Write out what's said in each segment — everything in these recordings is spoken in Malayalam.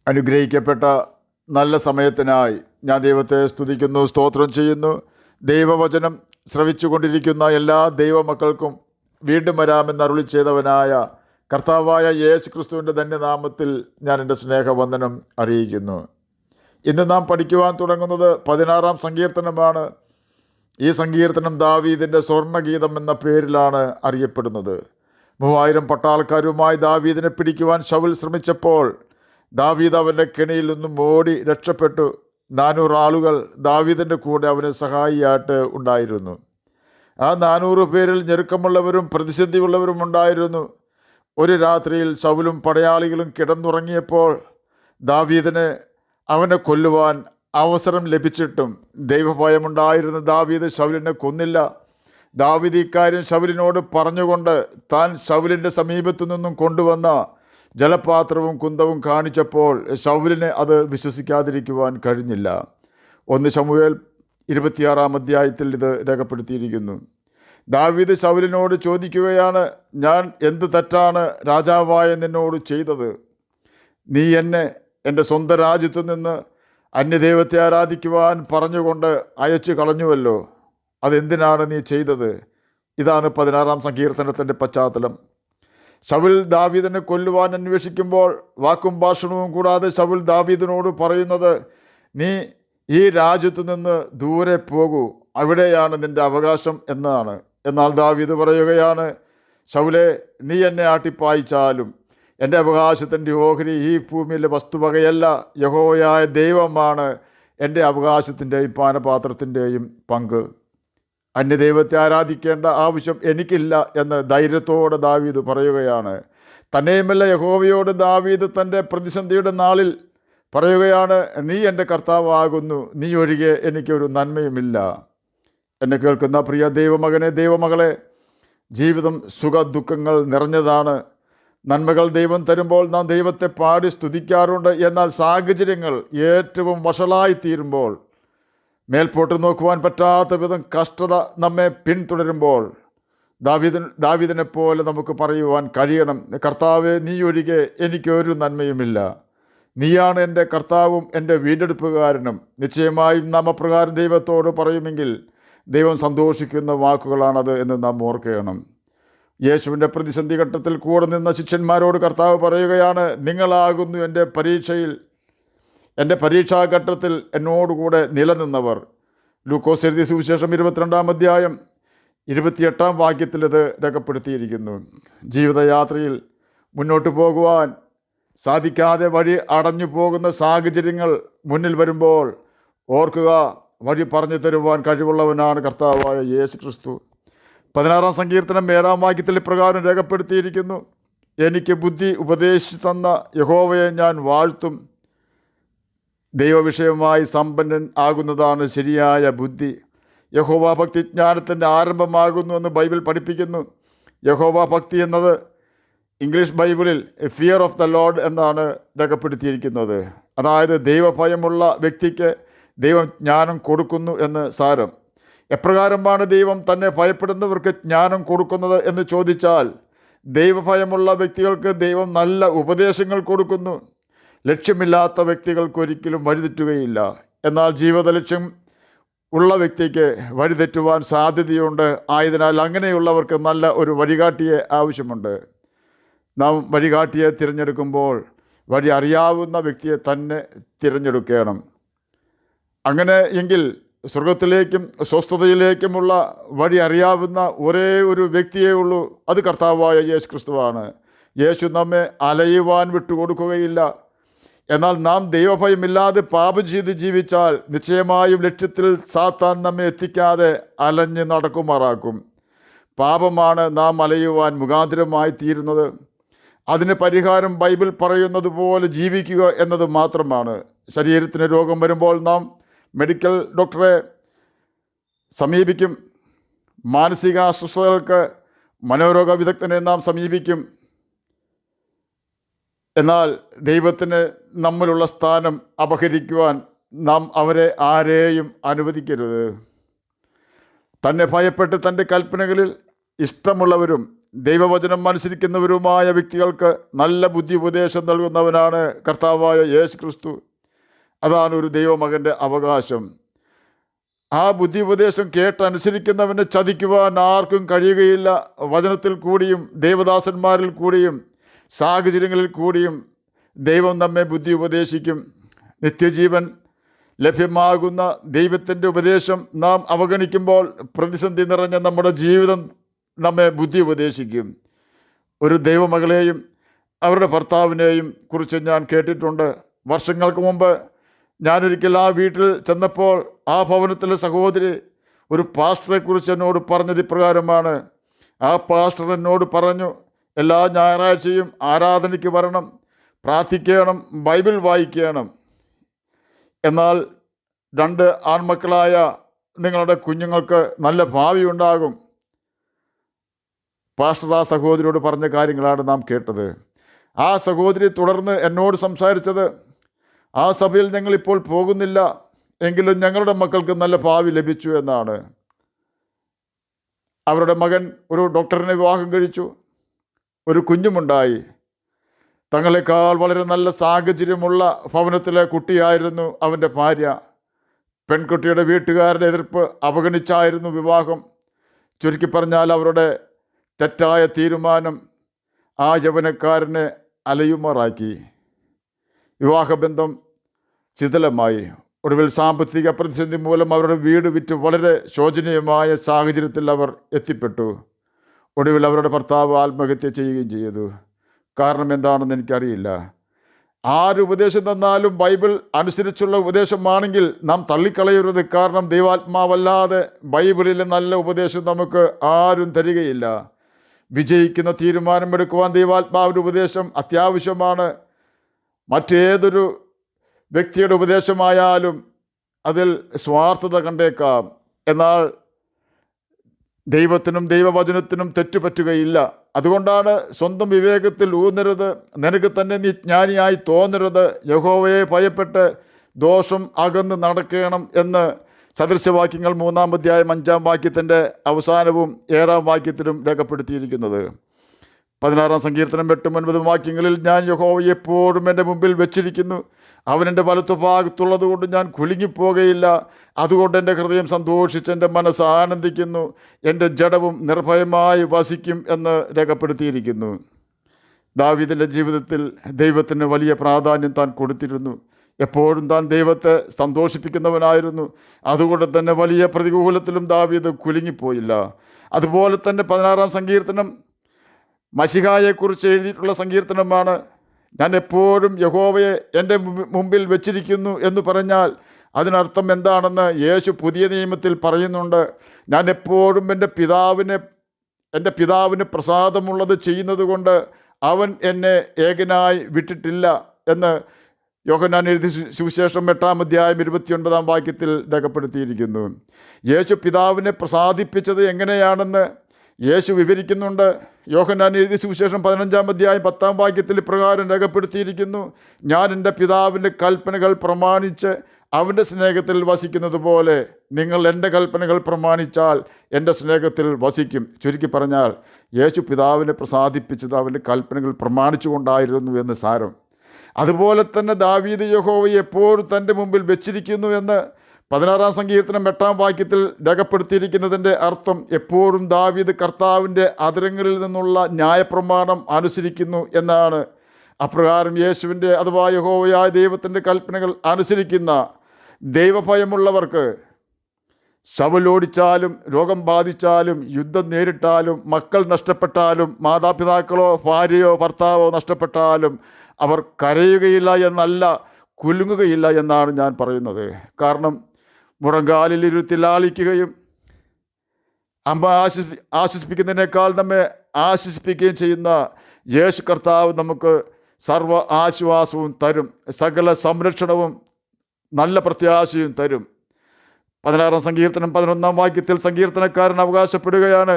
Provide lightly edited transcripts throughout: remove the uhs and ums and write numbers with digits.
അനുഗ്രഹിക്കപ്പെട്ട നല്ല സമയത്തിനായി ഞാൻ ദൈവത്തെ സ്തുതിക്കുന്നു, സ്തോത്രം ചെയ്യുന്നു. ദൈവവചനം ശ്രവിച്ചു കൊണ്ടിരിക്കുന്ന എല്ലാ ദൈവമക്കൾക്കും വീണ്ടും വരാമെന്ന് അരുളി ചെയ്തവനായ കർത്താവായ യേശു ക്രിസ്തുവിൻ്റെ ധന്യനാമത്തിൽ ഞാൻ എൻ്റെ സ്നേഹവന്ദനം അറിയിക്കുന്നു. ഇന്ന് നാം പഠിക്കുവാൻ തുടങ്ങുന്നത് 16-ാം സങ്കീർത്തനമാണ്. ഈ സങ്കീർത്തനം ദാവീദിൻ്റെ സ്വർണ്ണഗീതം എന്ന പേരിലാണ് അറിയപ്പെടുന്നത്. 3000 പട്ടാൾക്കാരുമായി ദാവീദിനെ പിടിക്കുവാൻ ശൗൽ ശ്രമിച്ചപ്പോൾ ദാവീദ് അവൻ്റെ കെണിയിൽ നിന്നും ഓടി രക്ഷപ്പെട്ടു. 400 ആളുകൾ ദാവീദിൻ്റെ കൂടെ അവന് സഹായിയായിട്ട് ഉണ്ടായിരുന്നു. ആ 400 പേരിൽ ഞെരുക്കമുള്ളവരും പ്രതിസന്ധിയുള്ളവരും ഉണ്ടായിരുന്നു. ഒരു രാത്രിയിൽ ശൗലും പടയാളികളും കിടന്നുറങ്ങിയപ്പോൾ ദാവീദിന് അവനെ കൊല്ലുവാൻ അവസരം ലഭിച്ചിട്ടും ദൈവഭയമുണ്ടായിരുന്ന ദാവീദ് ശൗലിനെ കൊന്നില്ല. ദാവീദ് ഇക്കാര്യം ശൗലിനോട് പറഞ്ഞുകൊണ്ട് താൻ ശൗലിൻ്റെ സമീപത്തു നിന്നും കൊണ്ടുവന്ന ജലപാത്രവും കുന്തവും കാണിച്ചപ്പോൾ ശൗലിനെ അത് വിശ്വസിക്കാതിരിക്കുവാൻ കഴിഞ്ഞില്ല. 1 ശമൂവേൽ 26-ാം അധ്യായത്തിൽ ഇത് രേഖപ്പെടുത്തിയിരിക്കുന്നു. ദാവീദ് ശൗലിനോട് ചോദിക്കുകയാണ്, ഞാൻ എന്ത് തെറ്റാണ് രാജാവായ നിന്നോട് ചെയ്തത്? നീ എന്നെ എൻ്റെ സ്വന്തം രാജ്യത്തു നിന്ന് അന്യദൈവത്തെ ആരാധിക്കുവാൻ പറഞ്ഞുകൊണ്ട് അയച്ചു കളഞ്ഞുവല്ലോ. അതെന്തിനാണ് നീ ചെയ്തത്? ഇതാണ് 16-ാം സങ്കീർത്തനത്തിൻ്റെ പശ്ചാത്തലം. ശൗൽ ദാവീദിനെ കൊല്ലുവാൻ അന്വേഷിക്കുമ്പോൾ വാക്കും ഭാഷണവും കൂടാതെ ശൗൽ ദാവീദിനോട് പറയുന്നത്, നീ ഈ രാജ്യത്തു നിന്ന് ദൂരെ പോകൂ, അവിടെയാണ് നിൻ്റെ അവകാശം എന്നാണ്. എന്നാൽ ദാവീദ് പറയുകയാണ്, ശൗലേ, നീ എന്നെ ആട്ടിപ്പായിച്ചാലും എൻ്റെ അവകാശത്തിൻ്റെ ഓഹരി ഈ ഭൂമിയിലെ വസ്തുവകയല്ല, യഹോവയായ ദൈവമാണ് എൻ്റെ അവകാശത്തിൻ്റെയും പാനപാത്രത്തിൻ്റെയും പങ്ക്. അന്യദൈവത്തെ ആരാധിക്കേണ്ട ആവശ്യം എനിക്കില്ല എന്ന് ധൈര്യത്തോടെ ദാവീദ് പറയുകയാണ്. തന്നെയുമല്ല, യഹോവയോട് ദാവീദ് തൻ്റെ പ്രതിസന്ധിയുടെ നാളിൽ പറയുകയാണ്, നീ എൻ്റെ കർത്താവാകുന്നു, നീ ഒഴികെ എനിക്കൊരു നന്മയുമില്ല. എന്നെ കേൾക്കുന്ന പ്രിയ ദൈവമകനെ, ദൈവമകളെ, ജീവിതം സുഖ ദുഃഖങ്ങൾ നിറഞ്ഞതാണ്. നന്മകൾ ദൈവം തരുമ്പോൾ നാം ദൈവത്തെ പാടി സ്തുതിക്കാറുണ്ട്. എന്നാൽ സാഹചര്യങ്ങൾ ഏറ്റവും വഷളായിത്തീരുമ്പോൾ, മേൽപോട്ട് നോക്കുവാൻ പറ്റാത്ത വിധം കഷ്ടത നമ്മെ പിന്തുടരുമ്പോൾ ദാവീദിനെ പോലെ നമുക്ക് പറയുവാൻ കഴിയണം, കർത്താവേ, നീ ഒഴികെ എനിക്കൊരു നന്മയുമില്ല. നീയാണ് എൻ്റെ കർത്താവും എൻ്റെ വീണ്ടെടുപ്പുകാരനും. നിശ്ചയമായും നാം അപ്രകാരം ദൈവത്തോട് പറയുമെങ്കിൽ ദൈവം സന്തോഷിക്കുന്ന വാക്കുകളാണത് എന്ന് നാം ഓർക്കണം. യേശുവിൻ്റെ പ്രതിസന്ധി ഘട്ടത്തിൽ കൂടെ നിന്ന ശിഷ്യന്മാരോട് കർത്താവ് പറയുകയാണ്, നിങ്ങളാകുന്നു എൻ്റെ പരീക്ഷാഘട്ടത്തിൽ എന്നോടുകൂടെ നിലനിന്നവർ. ലൂക്കോസ് എഴുതിയ സുവിശേഷം 22-ാം അധ്യായം 28-ാം വാക്യത്തിൽ ഇത് രേഖപ്പെടുത്തിയിരിക്കുന്നു. ജീവിതയാത്രയിൽ മുന്നോട്ട് പോകുവാൻ സാധിക്കാതെ വഴി അടഞ്ഞു പോകുന്ന സാഹചര്യങ്ങൾ മുന്നിൽ വരുമ്പോൾ ഓർക്കുക, വഴി പറഞ്ഞു തരുവാൻ കഴിവുള്ളവനാണ് കർത്താവായ യേശു ക്രിസ്തു. 16-ാം സങ്കീർത്തനം 7-ാം വാക്യത്തിൽ ഇപ്രകാരം രേഖപ്പെടുത്തിയിരിക്കുന്നു, എനിക്ക് ബുദ്ധി ഉപദേശിച്ചു തന്ന യഹോവയെ ഞാൻ വാഴ്ത്തും. ദൈവവിഷയമായി സമ്പന്നൻ ആകുന്നതാണ് ശരിയായ ബുദ്ധി. യഹോവ ഭക്തി ജ്ഞാനത്തിൻ്റെ ആരംഭമാകുന്നു എന്ന് ബൈബിൾ പഠിപ്പിക്കുന്നു. യഹോവ ഭക്തി എന്നത് ഇംഗ്ലീഷ് ബൈബിളിൽ ഫിയർ ഓഫ് ദ ലോർഡ് എന്നാണ് രേഖപ്പെടുത്തിയിരിക്കുന്നത്. അതായത് ദൈവഭയമുള്ള വ്യക്തിക്ക് ദൈവം ജ്ഞാനം കൊടുക്കുന്നു എന്ന് സാരം. എപ്രകാരമാണ് ദൈവം തന്നെ ഭയപ്പെടുന്നവർക്ക് ജ്ഞാനം കൊടുക്കുന്നത് എന്ന് ചോദിച്ചാൽ, ദൈവഭയമുള്ള വ്യക്തികൾക്ക് ദൈവം നല്ല ഉപദേശങ്ങൾ കൊടുക്കുന്നു. ലക്ഷ്യമില്ലാത്ത വ്യക്തികൾക്കൊരിക്കലും വഴിതെറ്റുകയില്ല. എന്നാൽ ജീവിത ലക്ഷ്യം ഉള്ള വ്യക്തിക്ക് വഴിതെറ്റുവാൻ സാധ്യതയുണ്ട്. ആയതിനാൽ അങ്ങനെയുള്ളവർക്ക് നല്ല ഒരു വഴികാട്ടിയെ ആവശ്യമുണ്ട്. നാം വഴികാട്ടിയെ തിരഞ്ഞെടുക്കുമ്പോൾ വഴി അറിയാവുന്ന വ്യക്തിയെ തന്നെ തിരഞ്ഞെടുക്കണം. അങ്ങനെ എങ്കിൽ സ്വർഗത്തിലേക്കും സ്വസ്ഥതയിലേക്കുമുള്ള വഴി അറിയാവുന്ന ഒരേ ഒരു വ്യക്തിയേ ഉള്ളൂ, അത് കർത്താവായ യേശു ക്രിസ്തുവാണ്. യേശു നമ്മെ അലയുവാൻ വിട്ടുകൊടുക്കുകയില്ല. എന്നാൽ നാം ദൈവഭയമില്ലാതെ പാപം ചെയ്ത് ജീവിച്ചാൽ നിശ്ചയമായും ലക്ഷ്യത്തിൽ സാത്താൻ നമ്മെ എത്തിക്കാതെ അലഞ്ഞ് നടക്കുമാറാക്കും. പാപമാണ് നാം അലയുവാൻ മുഖാന്തരമായി തീരുന്നത്. അതിന് പരിഹാരം ബൈബിൾ പറയുന്നത് പോലെ ജീവിക്കുക എന്നത് മാത്രമാണ്. ശരീരത്തിന് രോഗം വരുമ്പോൾ നാം മെഡിക്കൽ ഡോക്ടറെ സമീപിക്കും. മാനസിക അസ്വസ്ഥതകൾക്ക് മനോരോഗ വിദഗ്ധനെ നാം സമീപിക്കും. എന്നാൽ ദൈവത്തിന് നമ്മിലുള്ള സ്ഥാനം അപഹരിക്കുവാൻ നാം ആരെയും അനുവദിക്കരുത്. തന്നെ ഭയപ്പെട്ട് തൻ്റെ കൽപ്പനകളിൽ ഇഷ്ടമുള്ളവരും ദൈവവചനം അനുസരിക്കുന്നവരുമായ വ്യക്തികൾക്ക് നല്ല ബുദ്ധി ഉപദേശം നൽകുന്നവനാണ് കർത്താവായ യേശു ക്രിസ്തു. അതാണ് ഒരു ദൈവമകൻ്റെ അവകാശം. ആ ബുദ്ധി ഉപദേശം കേട്ടനുസരിക്കുന്നവനെ ചതിക്കുവാൻ ആർക്കും കഴിയുകയില്ല. വചനത്തിൽ കൂടിയും ദൈവദാസന്മാരിൽ കൂടിയും സാഹചര്യങ്ങളിൽ കൂടിയും ദൈവം നമ്മെ ബുദ്ധി ഉപദേശിക്കും. നിത്യജീവൻ ലഭ്യമാകുന്ന ദൈവത്തിൻ്റെ ഉപദേശം നാം അവഗണിക്കുമ്പോൾ പ്രതിസന്ധി നിറഞ്ഞ നമ്മുടെ ജീവിതം നമ്മെ ബുദ്ധി ഉപദേശിക്കും. ഒരു ദൈവമകളെയും അവരുടെ ഭർത്താവിനെയും കുറിച്ച് ഞാൻ കേട്ടിട്ടുണ്ട്. വർഷങ്ങൾക്ക് മുമ്പ് ഞാനൊരിക്കൽ ആ വീട്ടിൽ ചെന്നപ്പോൾ ആ ഭവനത്തിലെ സഹോദരി ഒരു പാസ്റ്ററെക്കുറിച്ച് എന്നോട് പറഞ്ഞത് ഇപ്രകാരമാണ്. ആ പാസ്റ്റർ എന്നോട് പറഞ്ഞു, എല്ലാ ഞായറാഴ്ചയും ആരാധനയ്ക്ക് വരണം, പ്രാർത്ഥിക്കണം, ബൈബിൾ വായിക്കണം. എന്നാൽ 2 ആൺമക്കളായ നിങ്ങളുടെ കുഞ്ഞുങ്ങൾക്ക് നല്ല ഭാവി ഉണ്ടാകും. പാസ്റ്റർ ആ സഹോദരിയോട് പറഞ്ഞ കാര്യങ്ങളാണ് നാം കേട്ടത്. ആ സഹോദരി തുടർന്ന് എന്നോട് സംസാരിച്ചത്, ആ സഭയിൽ ഞങ്ങളിപ്പോൾ പോകുന്നില്ല, എങ്കിലും ഞങ്ങളുടെ മക്കൾക്ക് നല്ല ഭാവി ലഭിച്ചു എന്നാണ്. അവരുടെ മകൻ ഒരു ഡോക്ടറിനെ വിവാഹം കഴിച്ചു, ഒരു കുഞ്ഞുമുണ്ടായി. തങ്ങളെക്കാൾ വളരെ നല്ല സാഹചര്യമുള്ള ഭവനത്തിലെ കുട്ടിയായിരുന്നു അവൻ്റെ ഭാര്യ. പെൺകുട്ടിയുടെ വീട്ടുകാരുടെ എതിർപ്പ് അവഗണിച്ചായിരുന്നു വിവാഹം. ചുരുക്കി പറഞ്ഞാൽ അവരുടെ തെറ്റായ തീരുമാനം ആ യൗവനക്കാരനെ അലയുമാറാക്കി. വിവാഹബന്ധം ശിഥിലമായി. ഒടുവിൽ സാമ്പത്തിക പ്രതിസന്ധി മൂലം അവരുടെ വീട് വിറ്റ് വളരെ ശോചനീയമായ സാഹചര്യത്തിൽ അവർ എത്തിപ്പെട്ടു. ഒടുവിൽ അവരുടെ ഭർത്താവ് ആത്മഹത്യ ചെയ്യുകയും ചെയ്തു. കാരണം എന്താണെന്ന് എനിക്കറിയില്ല. ആര് ഉപദേശം തന്നാലും ബൈബിൾ അനുസരിച്ചുള്ള ഉപദേശമാണെങ്കിൽ നാം തള്ളിക്കളയരുത്. കാരണം ദൈവാത്മാവല്ലാതെ ബൈബിളിലെ നല്ല ഉപദേശം നമുക്ക് ആരും തരികയില്ല. വിജയിക്കുന്ന തീരുമാനമെടുക്കുവാൻ ദൈവാത്മാവിൻ്റെ ഉപദേശം അത്യാവശ്യമാണ്. മറ്റേതൊരു വ്യക്തിയുടെ ഉപദേശമായാലും അതിൽ സ്വാർത്ഥത കണ്ടേക്കാം. എന്നാൽ ദൈവത്തിനും ദൈവവചനത്തിനും തെറ്റുപറ്റുകയില്ല. അതുകൊണ്ടാണ് സ്വന്തം വിവേകത്തിൽ ഊന്നരുത്, നിനക്ക് തന്നെ നീ ജ്ഞാനിയായി തോന്നരുത്, യഹോവയെ ഭയപ്പെട്ട് ദോഷം അകന്ന് നടക്കണം എന്ന് സദൃശവാക്യങ്ങൾ 3-ാം അധ്യായം 5-ാം വാക്യത്തിൻ്റെ അവസാനവും 7-ാം വാക്യത്തിലും രേഖപ്പെടുത്തിയിരിക്കുന്നത്. 16-ാം സങ്കീർത്തനം 8-9 വാക്യങ്ങളിൽ, ഞാൻ യഹോവയെ എപ്പോഴും എൻ്റെ മുമ്പിൽ വെച്ചിരിക്കുന്നു, അവൻ എൻ്റെ വലത്തുഭാഗത്തുള്ളത് കൊണ്ട് ഞാൻ കുലുങ്ങിപ്പോകയില്ല. അതുകൊണ്ട് എൻ്റെ ഹൃദയം സന്തോഷിച്ച് എൻ്റെ മനസ്സ് ആനന്ദിക്കുന്നു, എൻ്റെ ജഡവും നിർഭയമായി വസിക്കും എന്ന് രേഖപ്പെടുത്തിയിരിക്കുന്നു. ദാവീദിൻ്റെ ജീവിതത്തിൽ ദൈവത്തിന് വലിയ പ്രാധാന്യം താൻ കൊടുത്തിരുന്നു. എപ്പോഴും താൻ ദൈവത്തെ സന്തോഷിപ്പിക്കുന്നവനായിരുന്നു. അതുകൊണ്ട് തന്നെ വലിയ പ്രതികൂലത്തിലും ദാവീദ് കുലുങ്ങിപ്പോയില്ല. അതുപോലെ തന്നെ 16-ാം സങ്കീർത്തനം മശിഹായെക്കുറിച്ച് എഴുതിയിട്ടുള്ള സങ്കീർത്തനമാണ്. ഞാൻ എപ്പോഴും യഹോവയെ എൻ്റെ മുമ്പിൽ വെച്ചിരിക്കുന്നു എന്ന് പറഞ്ഞാൽ അതിനർത്ഥം എന്താണെന്ന് യേശു പുതിയ നിയമത്തിൽ പറയുന്നുണ്ട്. ഞാൻ എപ്പോഴും എൻ്റെ പിതാവിന് പ്രസാദമുള്ളത് ചെയ്യുന്നത് കൊണ്ട് അവൻ എന്നെ ഏകനായി വിട്ടിട്ടില്ല എന്ന് യോഹന്നാൻ എഴുതിയ സുവിശേഷം 8-ാം അധ്യായം 29-ാം വാക്യത്തിൽ രേഖപ്പെടുത്തിയിരിക്കുന്നു. യേശു പിതാവിനെ പ്രസാദിപ്പിച്ചത് എങ്ങനെയാണെന്ന് യേശു വിവരിക്കുന്നുണ്ട്. യോഹന്നാൻ എഴുതിയ സുവിശേഷം 15-ാം അധ്യായം 10-ാം വാക്യത്തിൽ ഇപ്രകാരം രേഖപ്പെടുത്തിയിരിക്കുന്നു, ഞാൻ എൻ്റെ പിതാവിൻ്റെ കൽപ്പനകൾ പ്രമാണിച്ച് അവൻ്റെ സ്നേഹത്തിൽ വസിക്കുന്നത് പോലെ നിങ്ങൾ എൻ്റെ കൽപ്പനകൾ പ്രമാണിച്ചാൽ എൻ്റെ സ്നേഹത്തിൽ വസിക്കും. ചുരുക്കി പറഞ്ഞാൽ യേശു പിതാവിനെ പ്രസാദിപ്പിച്ചത് അവൻ്റെ കൽപ്പനകൾ പ്രമാണിച്ചുകൊണ്ടായിരുന്നു എന്ന് സാരം. അതുപോലെ തന്നെ ദാവീദ് യഹോവയെ എപ്പോഴും തൻ്റെ മുമ്പിൽ വെച്ചിരിക്കുന്നു എന്ന് 16-ാം സങ്കീർത്തനം 8-ാം വാക്യത്തിൽ രേഖപ്പെടുത്തിയിരിക്കുന്നതിൻ്റെ അർത്ഥം എപ്പോഴും ദാവീദ് കർത്താവിൻ്റെ അധരങ്ങളിൽ നിന്നുള്ള ന്യായപ്രമാണം അനുസരിക്കുന്നു എന്നാണ്. അപ്രകാരം യേശുവിൻ്റെ അഥവാ യഹോവയായ ദൈവത്തിൻ്റെ കൽപ്പനകൾ അനുസരിക്കുന്ന ദൈവഭയമുള്ളവർക്ക് ശവലോടിച്ചാലും രോഗം ബാധിച്ചാലും യുദ്ധം നേരിട്ടാലും മക്കൾ നഷ്ടപ്പെട്ടാലും മാതാപിതാക്കളോ ഭാര്യയോ ഭർത്താവോ നഷ്ടപ്പെട്ടാലും അവർ കരയുകയില്ല എന്നല്ല, കുലുങ്ങുകയില്ല എന്നാണ് ഞാൻ പറയുന്നത്. കാരണം മുഴങ്കാലിലിരുത്തി ലാളിക്കുകയും അമ്മ ആശ്വസിപ്പിക്കുന്നതിനേക്കാൾ നമ്മെ ആശ്വസിപ്പിക്കുകയും ചെയ്യുന്ന യേശു കർത്താവ് നമുക്ക് സർവ്വ ആശ്വാസവും തരും, സകല സംരക്ഷണവും നല്ല പ്രത്യാശയും തരും. 16-ാം സങ്കീർത്തനം 11-ാം വാക്യത്തിൽ സങ്കീർത്തനക്കാരൻ അവകാശപ്പെടുകയാണ്,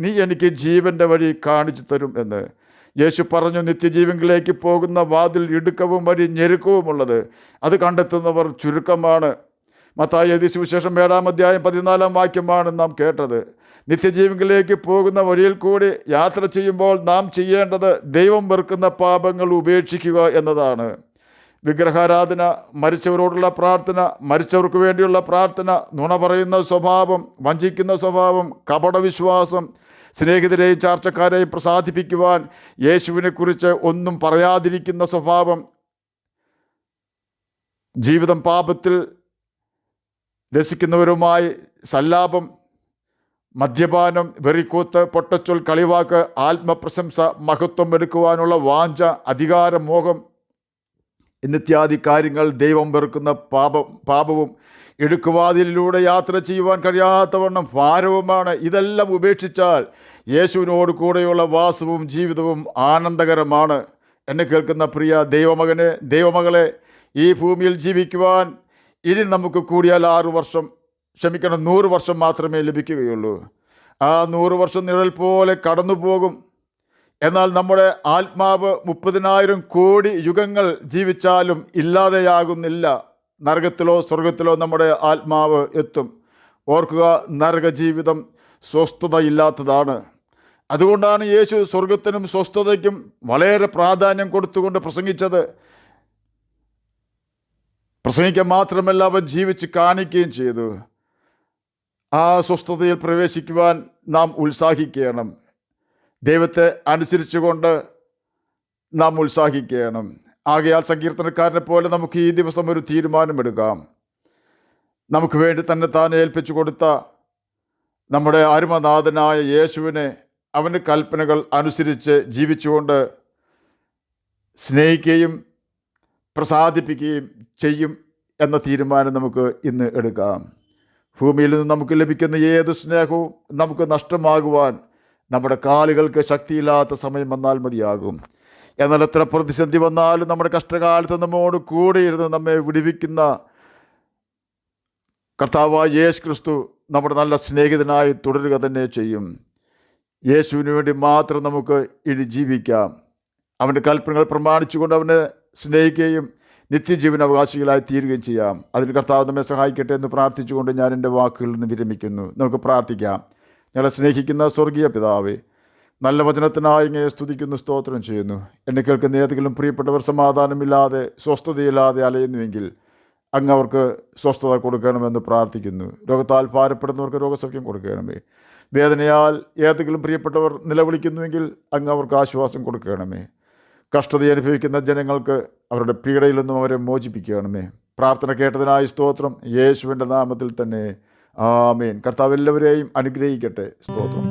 നീ എനിക്ക് ജീവൻ്റെ വഴി കാണിച്ചു തരും എന്ന്. യേശു പറഞ്ഞു, നിത്യജീവനിലേക്ക് പോകുന്ന വാതിൽ ഇടുക്കവും വഴി ഞെരുക്കവുമുള്ളത്, അത് കണ്ടെത്തുന്നവർ ചുരുക്കമാണ്. മത്തായി എഴുതിയ സുവിശേഷം 7-ാം അധ്യായം 14-ാം വാക്യമാണ് നാം കേട്ടത്. നിത്യജീവനിലേക്ക് പോകുന്ന വഴിയിൽ കൂടി യാത്ര ചെയ്യുമ്പോൾ നാം ചെയ്യേണ്ടത് ദൈവം വെറുക്കുന്ന പാപങ്ങൾ ഉപേക്ഷിക്കുക എന്നതാണ്. വിഗ്രഹാരാധന, മരിച്ചവരോടുള്ള പ്രാർത്ഥന, മരിച്ചവർക്ക് വേണ്ടിയുള്ള പ്രാർത്ഥന, നുണ പറയുന്ന സ്വഭാവം, വഞ്ചിക്കുന്ന സ്വഭാവം, കപടവിശ്വാസം, സ്നേഹിതരെയും ചാർച്ചക്കാരെയും പ്രസാദിപ്പിക്കുവാൻ യേശുവിനെക്കുറിച്ച് ഒന്നും പറയാതിരിക്കുന്ന സ്വഭാവം, ജീവിതം പാപത്തിൽ രസിക്കുന്നവരുമായി സല്ലാപം, മദ്യപാനം, വെറിക്കൂത്ത്, പൊട്ടച്ചൊൽ, കളിവാക്ക്, ആത്മപ്രശംസ, മഹത്വം എടുക്കുവാനുള്ള വാഞ്ച, അധികാരമോഹം എന്നിത്യാദി കാര്യങ്ങൾ ദൈവം വെറുക്കുന്ന പാപവും ഇടുക്കുവാതിലൂടെ യാത്ര ചെയ്യുവാൻ കഴിയാത്തവണ്ണം ഭാരവുമാണ്. ഇതെല്ലാം ഉപേക്ഷിച്ചാൽ യേശുവിനോട് കൂടെയുള്ള വാസവും ജീവിതവും ആനന്ദകരമാണ്. എന്നെ കേൾക്കുന്ന പ്രിയ ദൈവമകനെ, ദൈവമകളെ, ഈ ഭൂമിയിൽ ജീവിക്കുവാൻ ഇനി നമുക്ക് കൂടിയാൽ 100 വർഷം മാത്രമേ ലഭിക്കുകയുള്ളൂ. ആ 100 വർഷം നിഴൽ പോലെ കടന്നു പോകും. എന്നാൽ നമ്മുടെ ആത്മാവ് 30,000 കോടി യുഗങ്ങൾ ജീവിച്ചാലും ഇല്ലാതെയാകുന്നില്ല. നരകത്തിലോ സ്വർഗത്തിലോ നമ്മുടെ ആത്മാവ് എത്തും. ഓർക്കുക, നരക ജീവിതം സ്വസ്ഥതയില്ലാത്തതാണ്. അതുകൊണ്ടാണ് യേശു സ്വർഗത്തിനും സ്വസ്ഥതയ്ക്കും വളരെ പ്രാധാന്യം കൊടുത്തുകൊണ്ട് പ്രസംഗിച്ചത്. പ്രസംഗിക്കാൻ മാത്രമല്ല, അവൻ ജീവിച്ച് കാണിക്കുകയും ചെയ്തു. ആ സ്വസ്ഥതയിൽ പ്രവേശിക്കുവാൻ നാം ഉത്സാഹിക്കണം. ദൈവത്തെ അനുസരിച്ചുകൊണ്ട് നാം ഉത്സാഹിക്കണം. ആകയാൽ സങ്കീർത്തനക്കാരനെ പോലെ നമുക്ക് ഈ ദിവസം ഒരു തീരുമാനമെടുക്കാം. നമുക്ക് വേണ്ടി തന്നെ ഏൽപ്പിച്ചു കൊടുത്ത നമ്മുടെ അരുമനാഥനായ യേശുവിനെ, അവൻ്റെ കൽപ്പനകൾ അനുസരിച്ച് ജീവിച്ചുകൊണ്ട് സ്നേഹിക്കുകയും പ്രസാദിപ്പിക്കുകയും ചെയ്യും എന്ന തീരുമാനം നമുക്ക് ഇന്ന് എടുക്കാം. ഭൂമിയിൽ നിന്ന് നമുക്ക് ലഭിക്കുന്ന ഏത് സ്നേഹവും നമുക്ക് നഷ്ടമാകുവാൻ നമ്മുടെ കാലുകൾക്ക് ശക്തിയില്ലാത്ത സമയം വന്നാൽ മതിയാകും. എന്നാൽ എത്ര പ്രതിസന്ധി വന്നാലും നമ്മുടെ കഷ്ടകാലത്ത് നമ്മോട് കൂടെ ഇരുന്ന് നമ്മെ വിടുവിക്കുന്ന കർത്താവായ യേശു ക്രിസ്തു നമ്മുടെ നല്ല സ്നേഹിതനായി തുടരുക തന്നെ ചെയ്യും. യേശുവിന് വേണ്ടി മാത്രം നമുക്ക് ഇനി ജീവിക്കാം. അവൻ്റെ കൽപ്പനകൾ പ്രമാണിച്ചുകൊണ്ട് അവനെ സ്നേഹിക്കുകയും നിത്യജീവൻ അവകാശികളായി തീരുകയും ചെയ്യാം. അതിന് കർത്താവ് നമ്മെ സഹായിക്കട്ടെ എന്ന് പ്രാർത്ഥിച്ചുകൊണ്ട് ഞാൻ എൻ്റെ വാക്കുകളിൽ നിന്ന് വിരമിക്കുന്നു. നമുക്ക് പ്രാർത്ഥിക്കാം. ഞങ്ങളെ സ്നേഹിക്കുന്ന സ്വർഗീയ പിതാവേ, നല്ല വചനത്തിനായി ഇങ്ങനെ സ്തുതിക്കുന്നു, സ്തോത്രം ചെയ്യുന്നു. എന്നെ കേൾക്കുന്ന ഏതെങ്കിലും പ്രിയപ്പെട്ടവർ സമാധാനമില്ലാതെ സ്വസ്ഥതയില്ലാതെ അലയുന്നുവെങ്കിൽ അങ്ങ് അവർക്ക് സ്വസ്ഥത കൊടുക്കണമെന്ന് പ്രാർത്ഥിക്കുന്നു. രോഗത്താൽ ഭാരപ്പെടുന്നവർക്ക് രോഗസൗഖ്യം കൊടുക്കണമേ. വേദനയാൽ ഏതെങ്കിലും പ്രിയപ്പെട്ടവർ നിലവിളിക്കുന്നുവെങ്കിൽ അങ്ങ് അവർക്ക് ആശ്വാസം കൊടുക്കണമേ. കഷ്ടത അനുഭവിക്കുന്ന ജനങ്ങൾക്ക് അവരുടെ പീഡയിൽ നിന്നും അവരെ മോചിപ്പിക്കണമേ. പ്രാർത്ഥന കേട്ടതിനായി സ്തോത്രം. യേശുവിൻ്റെ നാമത്തിൽ തന്നെ ആമേൻ. കർത്താവ് എല്ലാവരെയും അനുഗ്രഹിക്കട്ടെ. സ്തോത്രം.